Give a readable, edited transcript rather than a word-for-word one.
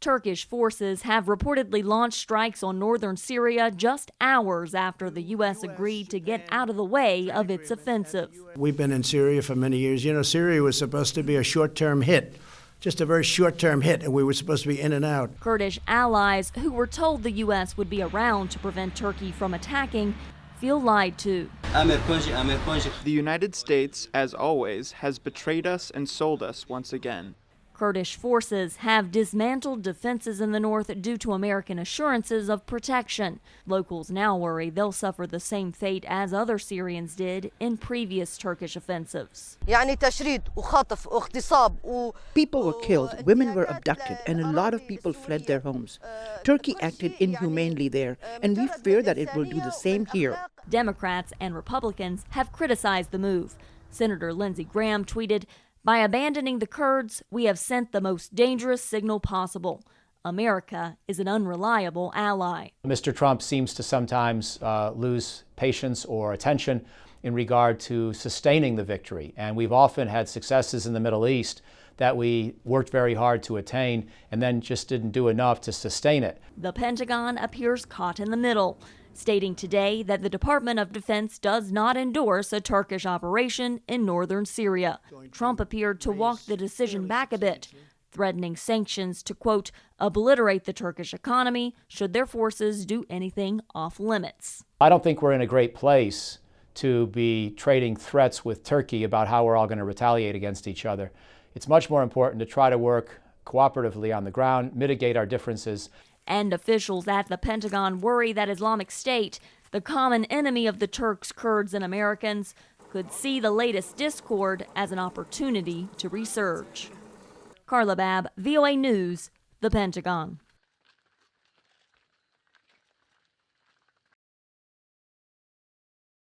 Turkish forces have reportedly launched strikes on northern Syria just hours after the U.S. agreed to get out of the way of its offensive. We've been in Syria for many years. You know, Syria was supposed to be a short-term hit, just a very short-term hit, and we were supposed to be in and out. Kurdish allies who were told the U.S. would be around to prevent Turkey from attacking feel lied to. The United States, as always, has betrayed us and sold us once again. Kurdish forces have dismantled defenses in the north due to American assurances of protection. Locals now worry they'll suffer the same fate as other Syrians did in previous Turkish offensives. People were killed, women were abducted, and a lot of people fled their homes. Turkey acted inhumanely there, and we fear that it will do the same here. Democrats and Republicans have criticized the move. Senator Lindsey Graham tweeted, "By abandoning the Kurds, we have sent the most dangerous signal possible. America is an unreliable ally." Mr. Trump seems to sometimes lose patience or attention in regard to sustaining the victory. And we've often had successes in the Middle East that we worked very hard to attain and then just didn't do enough to sustain it. The Pentagon appears caught in the middle, stating today that the Department of Defense does not endorse a Turkish operation in northern Syria. Trump appeared to walk the decision back a bit, threatening sanctions to, quote, obliterate the Turkish economy should their forces do anything off limits. I don't think we're in a great place to be trading threats with Turkey about how we're all going to retaliate against each other. It's much more important to try to work cooperatively on the ground, mitigate our differences. And officials at the Pentagon worry that Islamic State, the common enemy of the Turks, Kurds, and Americans, could see the latest discord as an opportunity to resurge. Carla Babb, VOA News, the Pentagon.